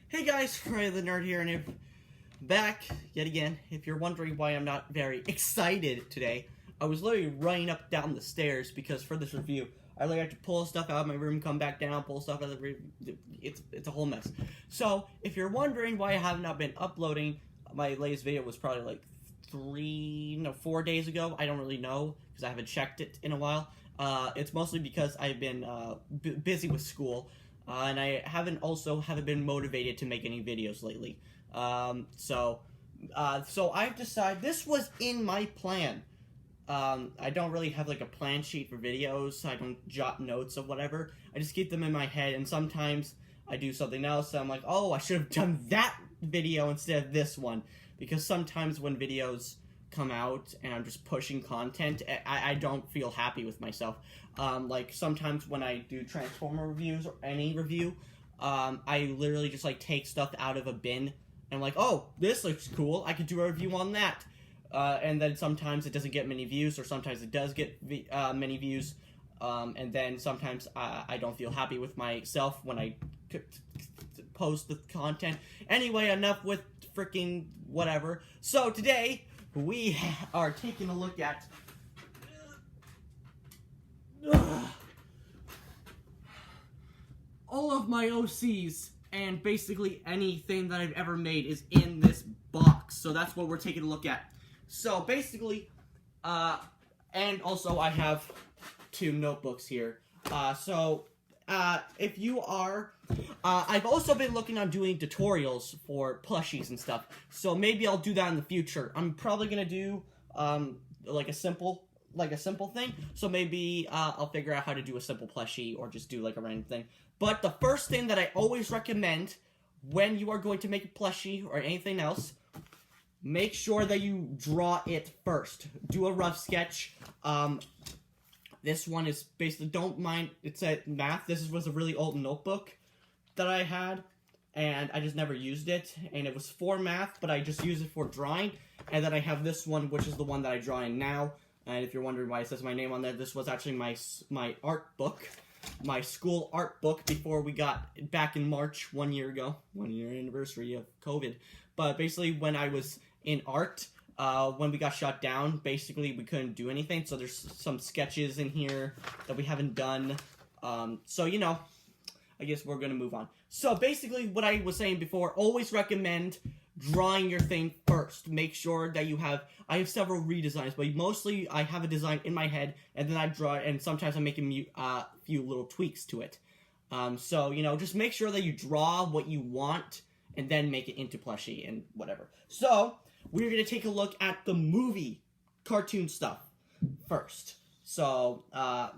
Hey guys, Ray the Nerd here, and I'm back yet again. If you're wondering why I'm not very excited today, I was literally running up down the stairs because for this review, I literally have to pull stuff out of my room, come back down, pull stuff out of the room. It's a whole mess. So, if you're wondering why I have not been uploading, my latest video was probably like 4 days ago. I don't really know because I haven't checked it in a while. It's mostly because I've been busy with school. And I haven't been motivated to make any videos lately. So I've decided, this was in my plan. I don't really have like a plan sheet for videos. I don't jot notes of whatever. I just keep them in my head, and sometimes I do something else, and I'm like, oh, I should have done that video instead of this one. Because sometimes when videos come out and I'm just pushing content, I don't feel happy with myself. Like sometimes when I do Transformer reviews or any review, I literally just like take stuff out of a bin and like, oh, this looks cool, I could do a review on that. And then sometimes it doesn't get many views, or sometimes it does get many views. And then sometimes I don't feel happy with myself when I post the content. Anyway, enough with freaking whatever. So today we are taking a look at all of my OCs, and basically anything that I've ever made is in this box. So that's what we're taking a look at. So basically, and also I have 2 notebooks here. If you are, I've also been looking on doing tutorials for plushies and stuff, so maybe I'll do that in the future. I'm probably gonna do, like a simple thing, so maybe, I'll figure out how to do a simple plushie, or just do like a random thing. But the first thing that I always recommend when you are going to make a plushie, or anything else, make sure that you draw it first. Do a rough sketch. This one is basically, don't mind, it's a math. This was a really old notebook that I had, and I just never used it, and it was for math, but I just use it for drawing. And then I have this one, which is the one that I draw in now. And if you're wondering why it says my name on there, this was actually my art book, my school art book, before we got back in March 1 year ago, 1 year anniversary of COVID. But basically, when I was in art, when we got shut down, basically we couldn't do anything, so there's some sketches in here that we haven't done. So, you know, I guess we're gonna move on. So basically, what I was saying before, always recommend drawing your thing first. Make sure that you have, I have several redesigns, but mostly I have a design in my head, and then I draw it, and sometimes I'm making a few little tweaks to it. So, you know, just make sure that you draw what you want, and then make it into plushie and whatever. So, we're going to take a look at the movie cartoon stuff first. So,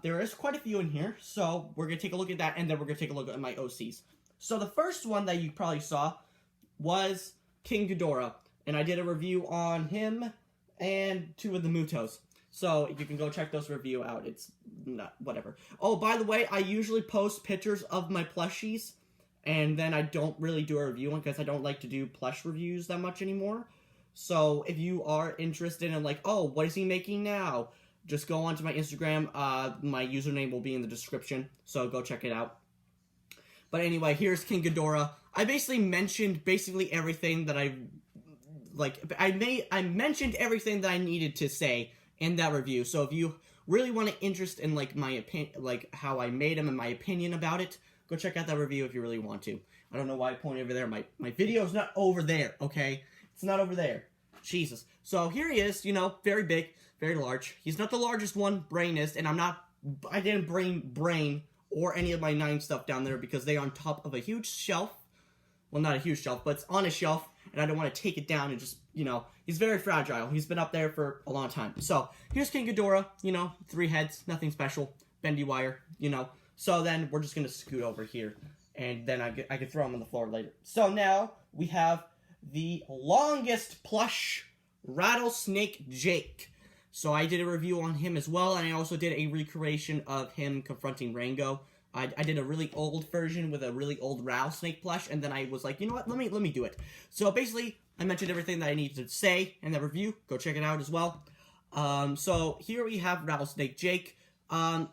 there is quite a few in here, so we're going to take a look at that, and then we're going to take a look at my OCs. So, the first one that you probably saw was King Ghidorah, and I did a review on him and 2 of the Mutos. So, you can go check those review out. It's not, whatever. Oh, by the way, I usually post pictures of my plushies, and then I don't really do a review on, because I don't like to do plush reviews that much anymore. So, if you are interested in, like, oh, what is he making now? Just go onto my Instagram. My username will be in the description, so go check it out. But anyway, here's King Ghidorah. I basically mentioned everything that I mentioned everything that I needed to say in that review. So if you really want to interest in, like, my opinion, like, how I made him and my opinion about it, go check out that review if you really want to. I don't know why I pointed over there. My video's not over there, okay? It's not over there. Jesus. So here he is, you know, very big, very large. He's not the largest one, Brain is, and I didn't bring Brain or any of my 9 stuff down there because they are on top of a huge shelf. Well, not a huge shelf, but it's on a shelf, and I don't want to take it down and just, you know, he's very fragile. He's been up there for a long time. So, here's King Ghidorah, you know, 3 heads, nothing special, bendy wire, you know. So then, we're just going to scoot over here, and then I can throw him on the floor later. So now, we have the longest plush Rattlesnake Jake. So I did a review on him as well, and I also did a recreation of him confronting Rango. I did a really old version with a really old Rattlesnake plush, and then I was like, you know what, let me do it. So basically, I mentioned everything that I needed to say in that review. Go check it out as well. So here we have Rattlesnake Jake.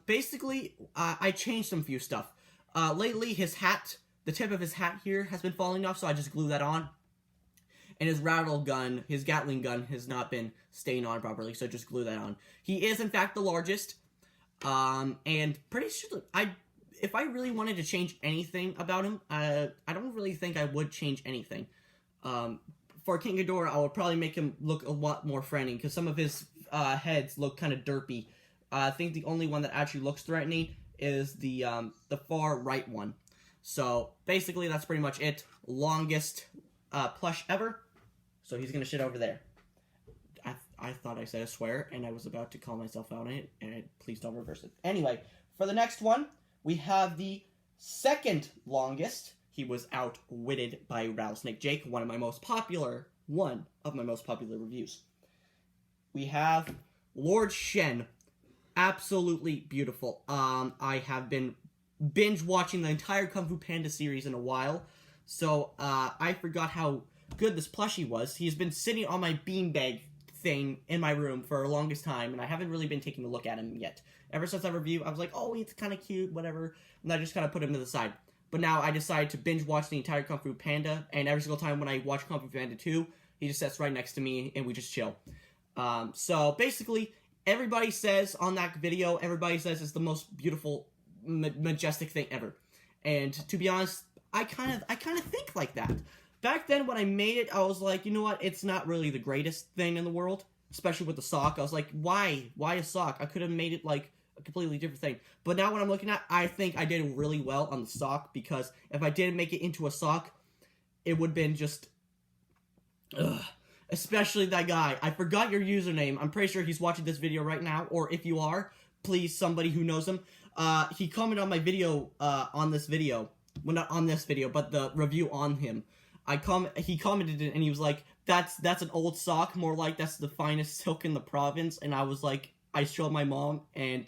Basically, I changed some few stuff. Lately, his hat the tip of his hat here has been falling off, so I just glue that on. And his rattle gun, his Gatling gun, has not been staying on properly, so just glue that on. He is, in fact, the largest. And pretty sure, if I really wanted to change anything about him, I don't really think I would change anything. For King Ghidorah, I would probably make him look a lot more threatening, because some of his heads look kind of derpy. I think the only one that actually looks threatening is the far right one. So, basically, that's pretty much it. Longest plush ever. So, he's gonna shit over there. I thought I said a swear, and I was about to call myself out on it, and please don't reverse it. Anyway, for the next one, we have the second longest. He was outwitted by Rattlesnake Jake, one of my most popular reviews. We have Lord Shen. Absolutely beautiful. I have been binge watching the entire Kung Fu Panda series in a while, so I forgot how good this plushie was. He's been sitting on my beanbag thing in my room for the longest time, and I haven't really been taking a look at him yet. Ever since that review, I was like, oh, he's kind of cute, whatever, and I just kind of put him to the side. But now I decided to binge watch the entire Kung Fu Panda, and every single time when I watch Kung Fu Panda 2, he just sits right next to me, and we just chill. So basically, everybody says on that video, everybody says it's the most beautiful, majestic thing ever. And to be honest, I kind of think like that. Back then, when I made it, I was like, you know what? It's not really the greatest thing in the world, especially with the sock. I was like, why? Why a sock? I could have made it like a completely different thing. But now when I'm looking at, I think I did really well on the sock, because if I didn't make it into a sock, it would have been just, especially that guy. I forgot your username. I'm pretty sure he's watching this video right now, or if you are, please, somebody who knows him. He commented on my video, on this video. Well, not on this video, but the review on him. He commented it, and he was like, that's an old sock, more like that's the finest silk in the province. And I was like, I showed my mom, and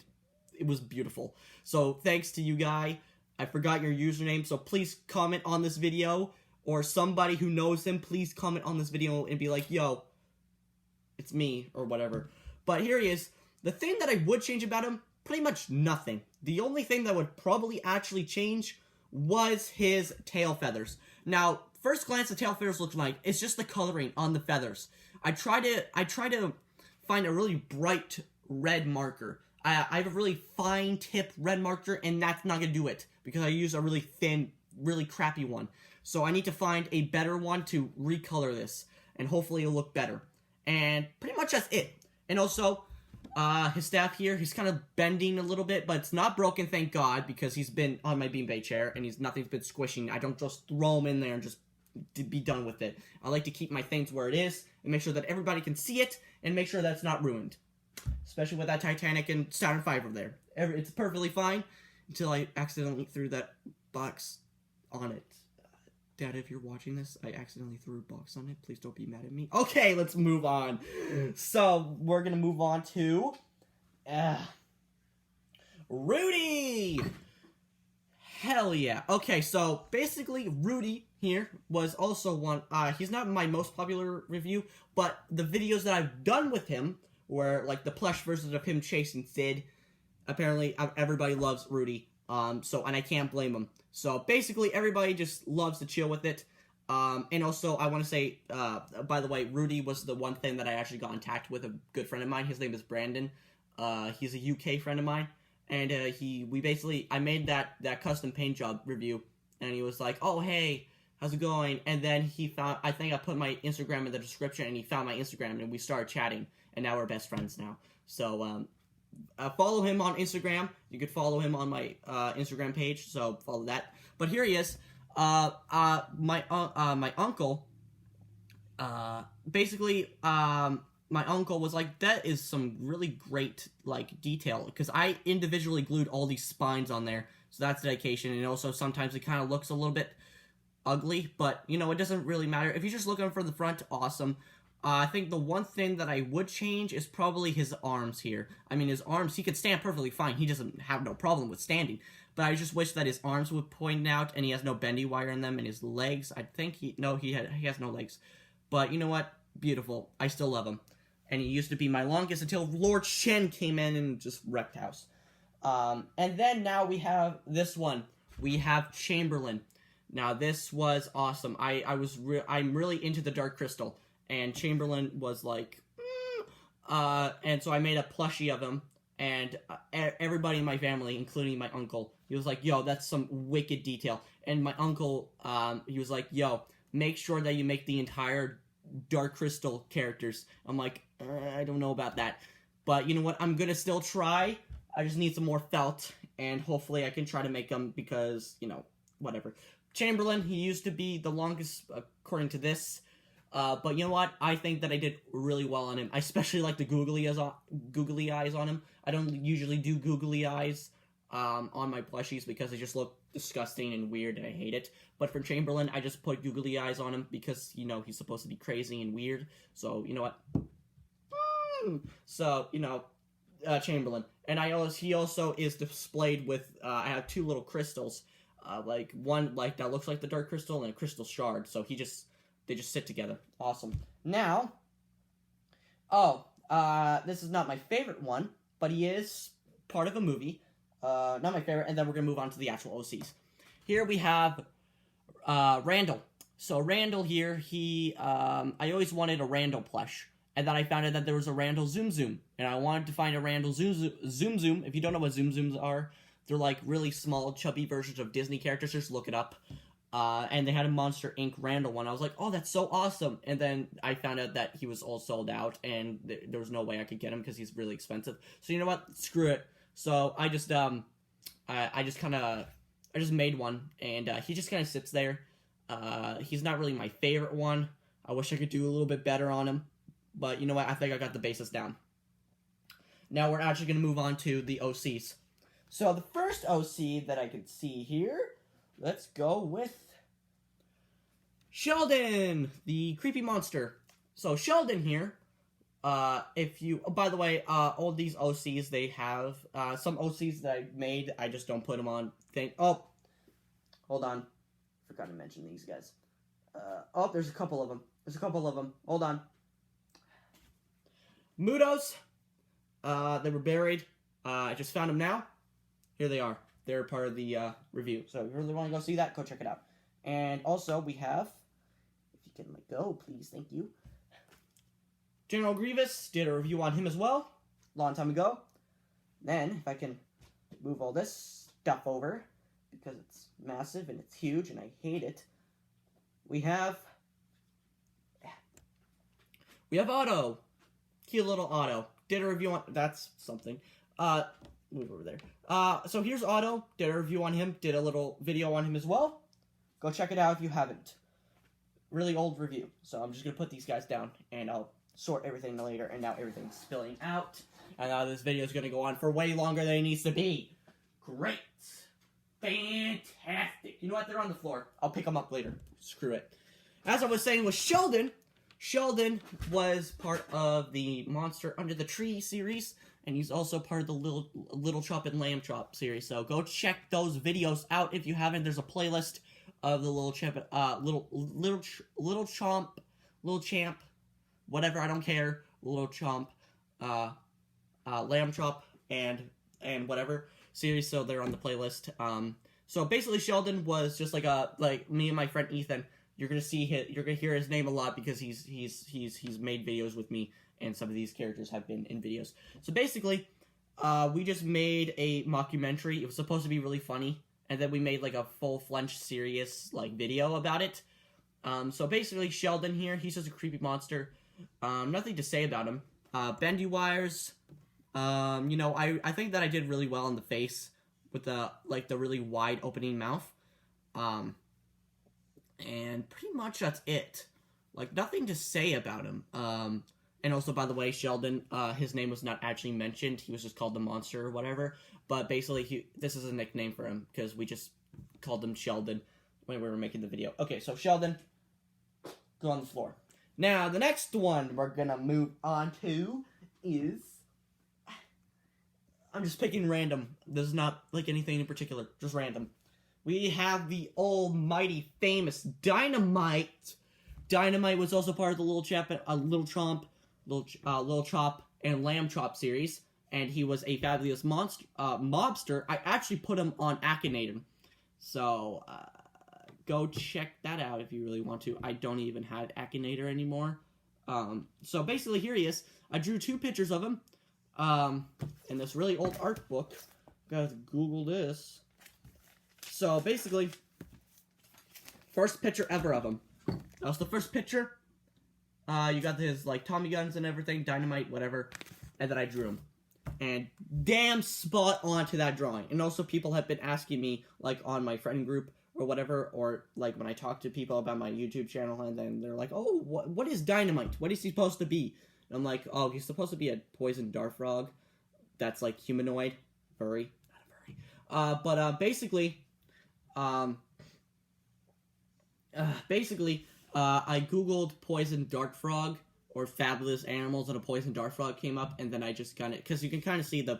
it was beautiful. So thanks to you, guy. I forgot your username, so please comment on this video, or somebody who knows him, please comment on this video and be like, yo, it's me, or whatever. But here he is. The thing that I would change about him, pretty much nothing. The only thing that would probably actually change was his tail feathers. Now, first glance, the tail feathers look like it's just the coloring on the feathers. I try to find a really bright red marker. I have a really fine tip red marker, and that's not gonna do it because I use a really thin, really crappy one. So I need to find a better one to recolor this, and hopefully it'll look better. And pretty much that's it. And also, his staff here, he's kind of bending a little bit, but it's not broken, thank God, because he's been on my beanbag chair, and nothing's been squishing. I don't just throw him in there and just be done with it. I like to keep my things where it is, and make sure that everybody can see it, and make sure that it's not ruined. Especially with that Titanic and Saturn V over there. It's perfectly fine, until I accidentally threw that box on it. Dad, if you're watching this, I accidentally threw a box on it. Please don't be mad at me. Okay, let's move on. So, we're gonna move on to... Rudy! Hell yeah. Okay, so, basically, Rudy here was also one... he's not my most popular review, but the videos that I've done with him were, like, the plush version of him chasing Sid. Apparently, everybody loves Rudy. And I can't blame him. So, basically, everybody just loves to chill with it. And also, I want to say, by the way, Rudy was the one thing that I actually got in contact with a good friend of mine. His name is Brandon. He's a UK friend of mine. And, I made that custom paint job review. And he was like, oh, hey, how's it going? And then he found, I think I put my Instagram in the description, and he found my Instagram, and we started chatting. And now we're best friends now. So, follow him on Instagram. You could follow him on my Instagram page, so follow that. But here he is. My uncle. My uncle was like, that is some really great detail, because I individually glued all these spines on there, so that's dedication. And also sometimes it kind of looks a little bit ugly, but it doesn't really matter if you're just looking for the front. Awesome. I think the one thing that I would change is probably his arms here. I mean, his arms, he could stand perfectly fine. He doesn't have no problem with standing. But I just wish that his arms would point out, and he has no bendy wire in them, and his legs, I think he has no legs. But you know what? Beautiful. I still love him. And he used to be my longest until Lord Shen came in and just wrecked house. And then now we have this one. We have Chamberlain. Now, this was awesome. I'm really into the Dark Crystal, and Chamberlain was like, and so I made a plushie of him, and everybody in my family, including my uncle, he was like, yo, that's some wicked detail. And my uncle, he was like, yo, make sure that you make the entire Dark Crystal characters. I'm like, I don't know about that. But you know what? I'm gonna still try. I just need some more felt, and hopefully I can try to make them because, you know, whatever. Chamberlain, he used to be the longest, according to this. But you know what? I think that I did really well on him. I especially like the googly eyes on him. I don't usually do googly eyes on my plushies because they just look disgusting and weird, and I hate it. But for Chamberlain, I just put googly eyes on him because, you know, he's supposed to be crazy and weird. So, you know what? So, you know, Chamberlain. And he also is displayed with, I have two little crystals. Like, one, like, that looks like the Dark Crystal, and a Crystal Shard. So they just sit together. Awesome. Now, this is not my favorite one, but he is part of a movie. Not my favorite, and then we're gonna move on to the actual OCs. Here we have, Randall. So Randall here, I always wanted a Randall plush. And then I found out that there was a Randall Zoom Zoom. And I wanted to find a Randall Zoom Zoom. If you don't know what Zoom Zooms are, they're like really small, chubby versions of Disney characters. Just look it up. And they had a Monster Inc. Randall one. I was like, oh, that's so awesome. And then I found out that he was all sold out, and there was no way I could get him because he's really expensive. So you know what? Screw it. So I just made one, and he just kind of sits there. He's not really my favorite one. I wish I could do a little bit better on him. But you know what? I think I got the basis down. Now we're actually going to move on to the OCs. So the first OC that I could see here, let's go with Sheldon, the creepy monster. So Sheldon here, by the way, all these OCs, they have, some OCs that I made, I just don't put them on hold on. Forgot to mention these guys. There's a couple of them. Hold on. Mudos, they were buried. I just found them now. Here they are. They're part of the review. So if you really want to go see that, go check it out. And also, we have, if you can let go, please, thank you. General Grievous, did a review on him as well, long time ago. Then, if I can move all this stuff over, because it's massive and it's huge and I hate it, we have Otto. Cute little Otto. Did a review on... That's something. Move over there. So here's Otto. Did a review on him. Did a little video on him as well. Go check it out if you haven't. Really old review. So I'm just going to put these guys down, and I'll sort everything later. And now everything's spilling out. And now this video is going to go on for way longer than it needs to be. Great. Fantastic. You know what? They're on the floor. I'll pick them up later. Screw it. As I was saying with Sheldon... Sheldon was part of the Monster Under the Tree series, and he's also part of the Little Chop and Lamb Chop series. So go check those videos out if you haven't. There's a playlist of the Little Champ, whatever, I don't care. Little Chomp, Lamb Chop, and whatever series. So they're on the playlist. So basically, Sheldon was just like me and my friend Ethan. You're gonna hear his name a lot because he's made videos with me, and some of these characters have been in videos. So basically, we just made a mockumentary. It was supposed to be really funny, and then we made like a full-fledged serious like video about it. So basically, Sheldon here, he's just a creepy monster. Nothing to say about him. Bendy wires. You know, I think that I did really well in the face with the really wide opening mouth. And pretty much that's it. Like, nothing to say about him. And also, by the way, Sheldon, his name was not actually mentioned. He was just called the Monster or whatever. But basically, this is a nickname for him, because we just called him Sheldon when we were making the video. Okay, so Sheldon, go on the floor. Now, the next one we're gonna move on to is... I'm just picking random. There's not, like, anything in particular. Just random. We have the almighty famous Dynamite. Dynamite was also part of the Little Chomp, Little Chop, and Lamb Chop series, and he was a fabulous mobster. I actually put him on Akinator. So, go check that out if you really want to. I don't even have Akinator anymore. So basically, here he is. I drew 2 pictures of him in this really old art book. Guys, Google this. So basically, first picture ever of him. That was the first picture. You got his, like, Tommy guns and everything, dynamite, whatever, and then I drew him. And damn spot on to that drawing. And also people have been asking me, like, on my friend group or whatever, or, like, when I talk to people about my YouTube channel, and then they're like, oh, what is dynamite? What is he supposed to be? And I'm like, oh, he's supposed to be a poison dart frog that's, like, humanoid. Furry. Not a furry. Basically, I googled poison dart frog or fabulous animals, and a poison dart frog came up, and then I just kind of, because you can kind of see the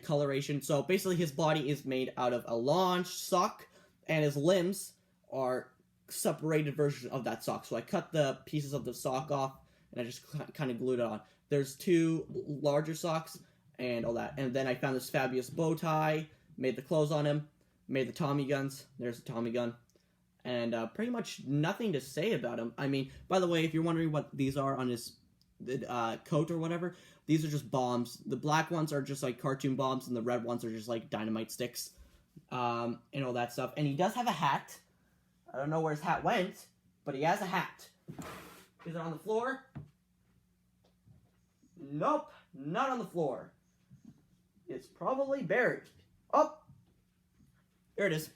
coloration. So basically his body is made out of a launch sock, and his limbs are separated versions of that sock. So I cut the pieces of the sock off, and I just kind of glued it on. There's 2 larger socks and all that. And then I found this fabulous bow tie, made the clothes on him, made the Tommy guns. There's the Tommy gun. And pretty much nothing to say about him. I mean, by the way, if you're wondering what these are on his coat or whatever, these are just bombs. The black ones are just like cartoon bombs, and the red ones are just like dynamite sticks. And all that stuff. And he does have a hat. I don't know where his hat went, but he has a hat. Is it on the floor? Nope, not on the floor. It's probably buried. Oh! There it is.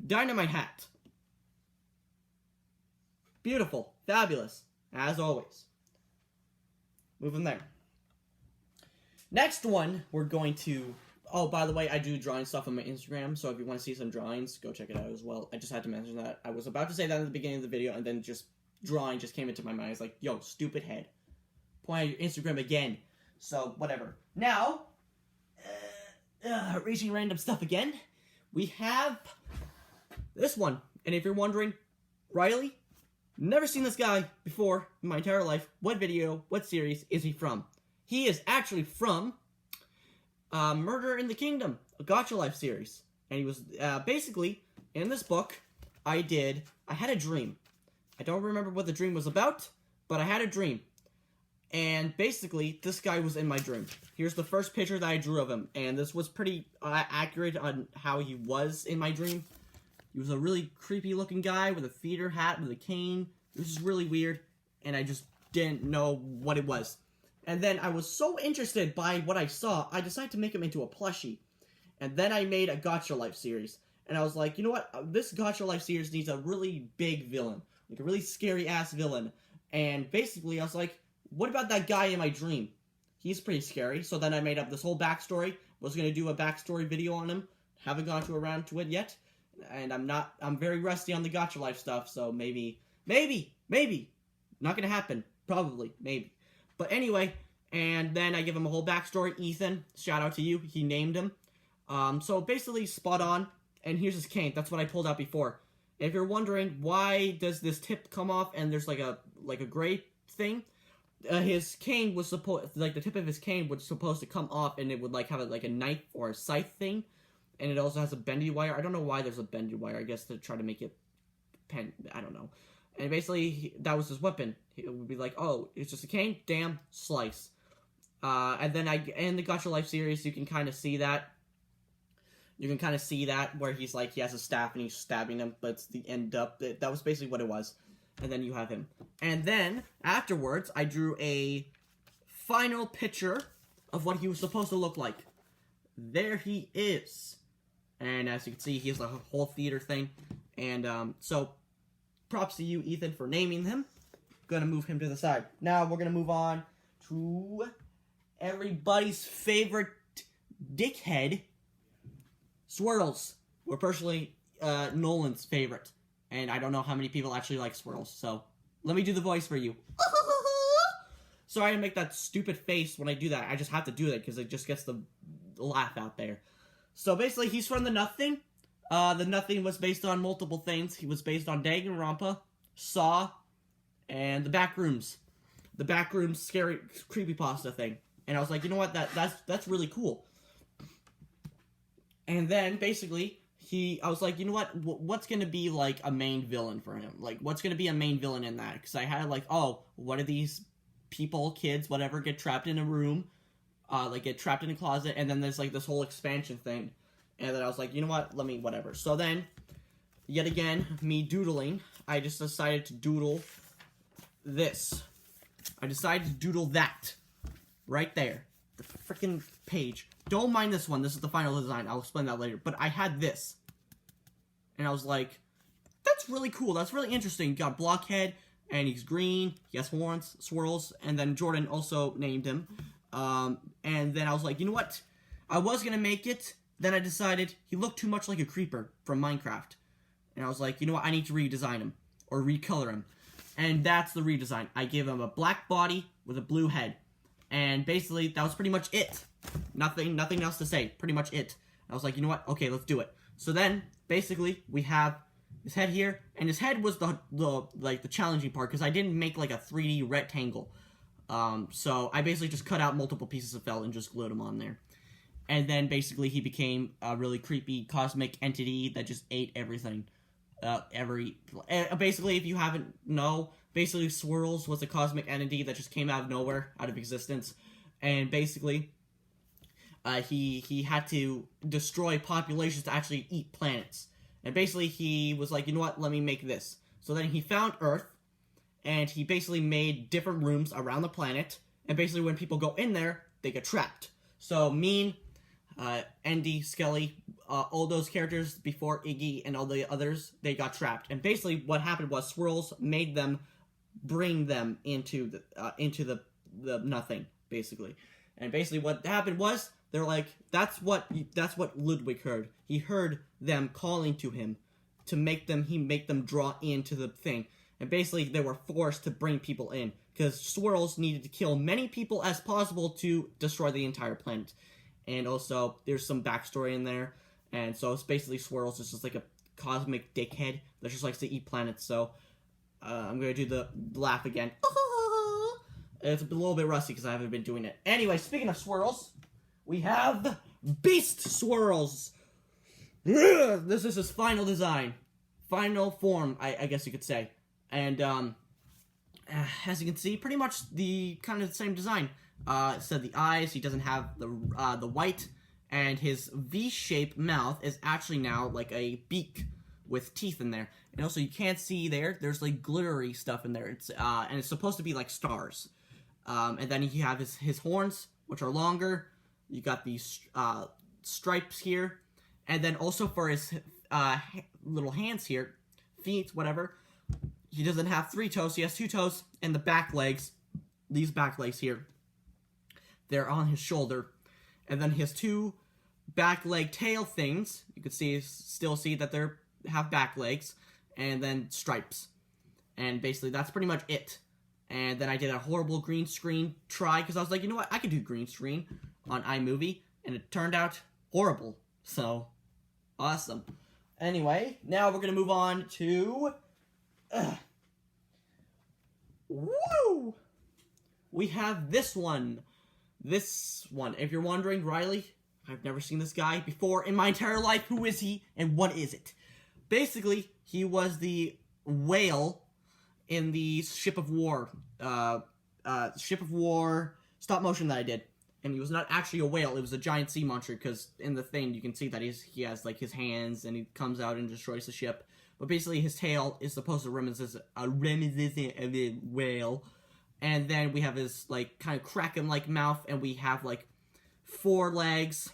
Dynamite hat. Beautiful. Fabulous. As always. Moving there. Next one, we're going to... Oh, by the way, I do drawing stuff on my Instagram, so if you want to see some drawings, go check it out as well. I just had to mention that. I was about to say that at the beginning of the video, and then just drawing just came into my mind. It's like, yo, stupid head. Point out your Instagram again. So, whatever. Now, reaching random stuff again, we have this one. And if you're wondering, Riley, never seen this guy before in my entire life. What video, what series is he from? He is actually from Murder in the Kingdom, a Gacha Life series. And he was, basically, in this book, I had a dream. I don't remember what the dream was about, but I had a dream. And basically, this guy was in my dream. Here's the first picture that I drew of him, and this was pretty accurate on how he was in my dream. He was a really creepy-looking guy with a theater hat with a cane. It was just really weird, and I just didn't know what it was. And then I was so interested by what I saw, I decided to make him into a plushie. And then I made a Gacha Life series. And I was like, you know what? This Gacha Life series needs a really big villain. Like a really scary-ass villain. And basically, I was like, what about that guy in my dream? He's pretty scary. So then I made up this whole backstory. Was going to do a backstory video on him. Haven't gone around to it yet. And I'm very rusty on the Gacha Life stuff. So maybe. Not going to happen. Probably. Maybe. But anyway, and then I give him a whole backstory. Ethan, shout out to you. He named him. So basically spot on. And here's his cane. That's what I pulled out before. If you're wondering why does this tip come off and there's like a gray thing, his cane was supposed, like the tip of his cane was supposed to come off, and it would like have like a knife or a scythe thing, and it also has a bendy wire. I don't know why there's a bendy wire. I guess to try to make it I don't know. And basically that was his weapon. It would be like, oh, it's just a cane, damn, slice. And then in the Gacha Life series, you can kind of see that. You can kind of see that where he's like, he has a staff and he's stabbing him, but it's the end up. That was basically what it was. And then you have him. And then, afterwards, I drew a final picture of what he was supposed to look like. There he is. And as you can see, he has a whole theater thing. And, so, props to you, Ethan, for naming him. Gonna move him to the side. Now, we're gonna move on to everybody's favorite dickhead, Swirls. We're personally, Nolan's favorite. And I don't know how many people actually like Swirls, so let me do the voice for you. Sorry to make that stupid face when I do that. I just have to do that because it just gets the laugh out there. So basically, he's from the Nothing. The Nothing was based on multiple things. He was based on Danganronpa, Saw, and the Backrooms. The Backrooms scary creepypasta thing. And I was like, you know what? That's really cool. And then basically, I was like, you know what? What's gonna be like a main villain for him? Like, what's gonna be a main villain in that? Because I had like, oh, what are these people, kids, whatever, get trapped in a room, like get trapped in a closet, and then there's like this whole expansion thing, and then I was like, you know what? Let me whatever. So then, yet again, me doodling, I just decided to doodle this. I decided to doodle that right there, the freaking page. Don't mind this one. This is the final design. I'll explain that later. But I had this. And I was like, that's really cool. That's really interesting. You got Blockhead, and he's green. He has horns, Swirls, and then Jordan also named him. And then I was like, you know what? I was going to make it. Then I decided he looked too much like a creeper from Minecraft. And I was like, you know what? I need to redesign him. Or recolor him. And that's the redesign. I gave him a black body with a blue head. And basically, that was pretty much it. Nothing else to say. Pretty much it. I was like, you know what? Okay, let's do it. So then, basically, we have his head here, and his head was the challenging part because I didn't make like a 3D rectangle. So I basically just cut out multiple pieces of felt and just glued them on there. And then basically he became a really creepy cosmic entity that just ate everything. Basically, if you haven't know, basically Swirls was a cosmic entity that just came out of nowhere, out of existence, and basically he had to destroy populations to actually eat planets. And basically he was like, you know what, let me make this. So then he found Earth, and he basically made different rooms around the planet, and basically when people go in there, they get trapped. So Mean, Andy, Skelly, all those characters before Iggy and all the others, they got trapped. And basically what happened was Swirls made them bring them into the nothing, basically. And basically what happened was they're like, that's what Ludwig heard. He heard them calling to him to make them draw into the thing. And basically they were forced to bring people in because Swirls needed to kill many people as possible to destroy the entire planet. And also there's some backstory in there. And so it's basically Swirls is just like a cosmic dickhead that just likes to eat planets. So I'm going to do the laugh again. It's a little bit rusty because I haven't been doing it. Anyway, speaking of Swirls, we have Beast Swirls. This is his final design. Final form, I guess you could say. And as you can see, pretty much the kind of the same design. So the eyes, he doesn't have the white. And his V-shaped mouth is actually now like a beak with teeth in there. And also you can't see there's like glittery stuff in there. It's and it's supposed to be like stars. And then you have his horns, which are longer. You got these stripes here. And then also for his little hands here, feet, whatever, he doesn't have 3 toes, he has 2 toes. And the back legs, these back legs here, they're on his shoulder. And then his 2 back leg tail things, you can still see that they have back legs, and then stripes. And basically that's pretty much it. And then I did a horrible green screen try, because I was like, you know what, I could do green screen on iMovie, and it turned out horrible. So, awesome. Anyway, now we're going to move on to... Woo! We have this one. This one. If you're wondering, Riley, I've never seen this guy before in my entire life. Who is he, and what is it? Basically, he was the whale in the Ship of War stop motion that I did. And he was not actually a whale, it was a giant sea monster, because in the thing you can see that he has like his hands, and he comes out and destroys the ship. But basically his tail is supposed to reminisce of a whale. And then we have his like kind of kraken-like mouth, and we have like 4 legs,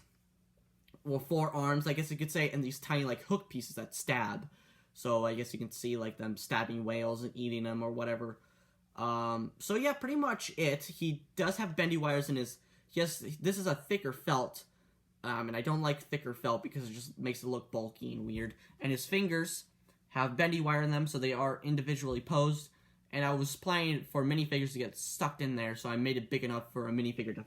well, 4 arms, I guess you could say, and these tiny like hook pieces that stab. So I guess you can see like them stabbing whales and eating them or whatever. So yeah, pretty much it. He does have bendy wires in his... Yes, this is a thicker felt. And I don't like thicker felt because it just makes it look bulky and weird. And his fingers have bendy wire in them, so they are individually posed. And I was planning for minifigures to get stuck in there, so I made it big enough for a minifigure to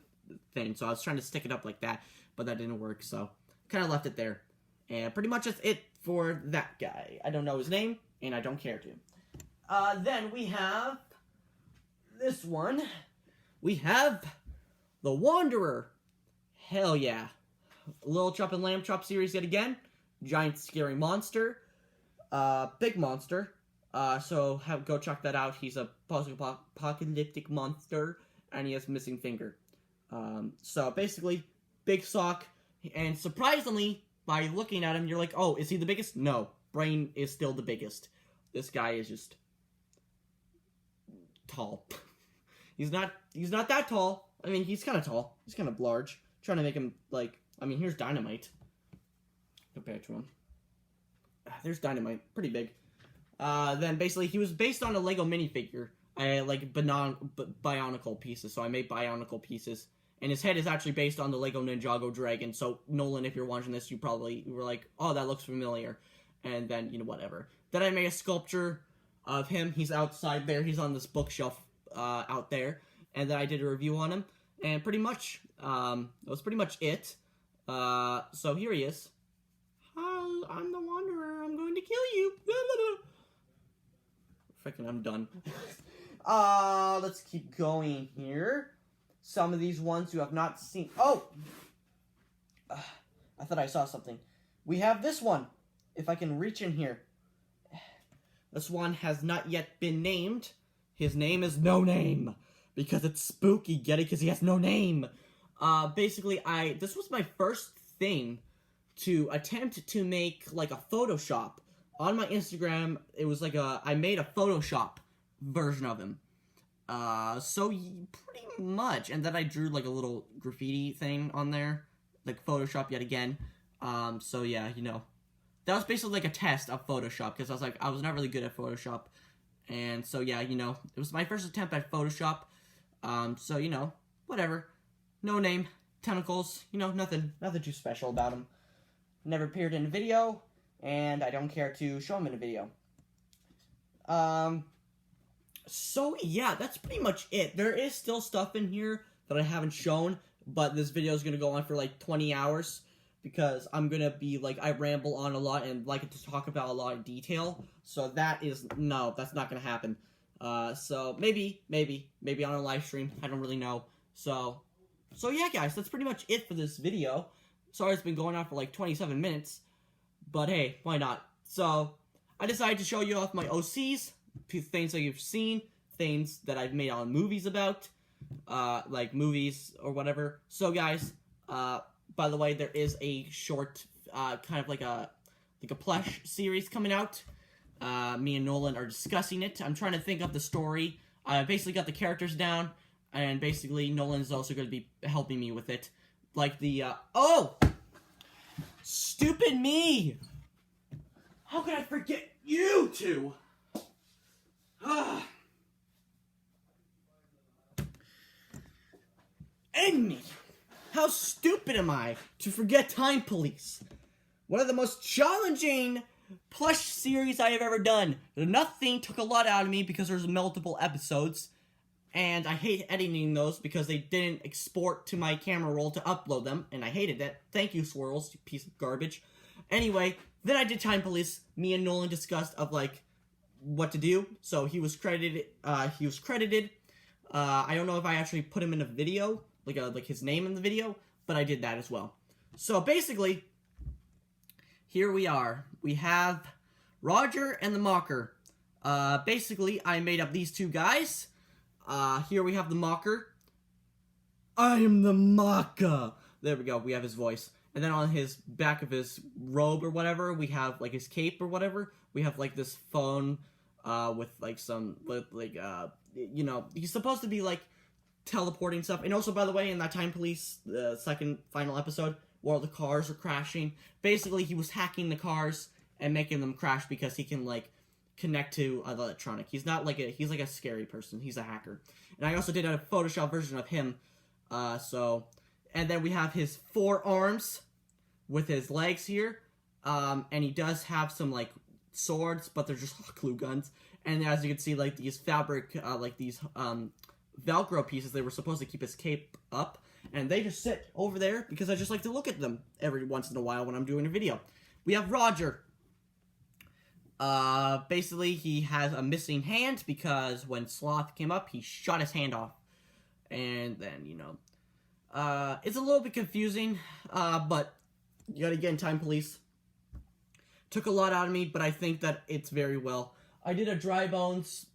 thing. So I was trying to stick it up like that, but that didn't work, so kind of left it there. And pretty much that's it for that guy. I don't know his name, and I don't care to. Then we have this one. We have the Wanderer. Hell yeah. Little Chop and Lamb Chop series yet again. giant scary monster, big monster. So go check that out. He's a post-apocalyptic monster, and he has a missing finger. So basically, big sock, and surprisingly, by looking at him, you're like, oh, is he the biggest? No, Brain is still the biggest. This guy is just tall. He's not that tall. I mean, he's kind of tall. He's kind of large. Trying to make him, like, I mean, here's Dynamite compared to him. There's Dynamite. Pretty big. Then basically, he was based on a Lego minifigure. I like Bionicle pieces, so I made Bionicle pieces. And his head is actually based on the Lego Ninjago Dragon. So, Nolan, if you're watching this, you probably were like, oh, that looks familiar. And then, you know, whatever. Then I made a sculpture of him. He's outside there. He's on this bookshelf out there. And then I did a review on him. And pretty much, that was pretty much it. So here he is. Hi, I'm the Wanderer. I'm going to kill you. Frickin', I'm done. Let's keep going here. Some of these ones you have not seen. Oh! I thought I saw something. We have this one. If I can reach in here. This one has not yet been named. His name is No Name. Because it's spooky, get it? Because he has no name. Basically, this was my first thing to attempt to make, like, a Photoshop. On my Instagram, it was like I made a Photoshop version of him. So pretty much. And then I drew, like, a little graffiti thing on there. Like, Photoshop yet again. So yeah, you know. That was basically like a test of Photoshop. Because I was not really good at Photoshop. And so yeah, you know. It was my first attempt at Photoshop. So, you know, whatever. No name, tentacles, you know, nothing too special about him. Never appeared in a video, and I don't care to show him in a video. So, yeah, that's pretty much it. There is still stuff in here that I haven't shown, but this video is going to go on for, like, 20 hours, because I'm going to be, like, I ramble on a lot and like to talk about a lot of detail, so that's not going to happen. So maybe on a live stream, I don't really know. So yeah, guys, that's pretty much it for this video. Sorry it's been going on for like 27 minutes, but hey, why not? So, I decided to show you off my OCs, things that you've seen, things that I've made on movies about, like movies or whatever. So guys, by the way, there is a short, kind of like a Plush series coming out. Me and Nolan are discussing it. I'm trying to think of the story. I basically got the characters down, and basically Nolan is also going to be helping me with it. Like the, oh! Stupid me! How could I forget you two? And me! How stupid am I to forget Time Police? One of the most challenging Plush series I have ever done. Nothing took a lot out of me because there's multiple episodes, and I hate editing those because they didn't export to my camera roll to upload them, and I hated that. Thank you, Swirls, you piece of garbage. Anyway, then I did Time Police. Me and Nolan discussed of, like, what to do, so he was credited. I don't know if I actually put him in a video, like his name in the video, but I did that as well. So basically, here we are. We have Roger and the Mocker. Basically, I made up these two guys. Here we have the Mocker. I am the Mocker. There we go. We have his voice. And then on his back of his robe or whatever, we have, like, his cape or whatever. We have, like, this phone, with, like, you know, he's supposed to be, like, teleporting stuff. And also, by the way, in that Time Police, the second final episode, where the cars are crashing, basically, he was hacking the cars and making them crash because he can, like, connect to electronic. He's not like he's like a scary person. He's a hacker. And I also did a Photoshop version of him. And then we have his forearms with his legs here. And he does have some, like, swords, but they're just glue guns. And as you can see, like, these fabric, Velcro pieces, they were supposed to keep his cape up. And they just sit over there because I just like to look at them every once in a while when I'm doing a video. We have Roger. Basically, he has a missing hand because when Sloth came up, he shot his hand off. And then, you know, it's a little bit confusing, but you gotta get in Time Police. Took a lot out of me, but I think that it's very well. I did a Dry Bones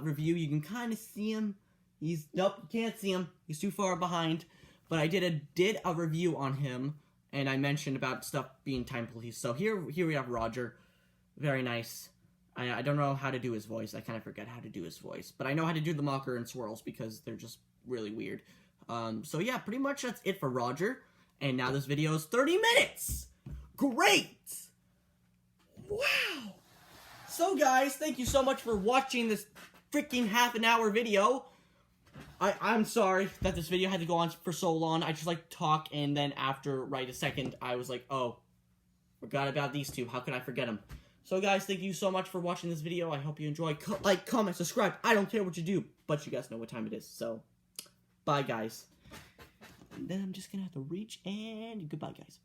review. You can kind of see him. Nope, you can't see him. He's too far behind. But I did a review on him, and I mentioned about stuff being time police. So here we have Roger. Very nice. I don't know how to do his voice. I kind of forget how to do his voice. But I know how to do the Mocker and Swirls because they're just really weird. So yeah, pretty much that's it for Roger. And now this video is 30 minutes! Great! Wow! So guys, thank you so much for watching this freaking half an hour video. I'm sorry that this video had to go on for so long. I just like talk and then after right a second, I was like, oh, forgot about these two. How could I forget them? So guys, thank you so much for watching this video. I hope you enjoy. Like, comment, subscribe. I don't care what you do, but you guys know what time it is. So, bye guys. And then I'm just gonna have to reach and goodbye guys.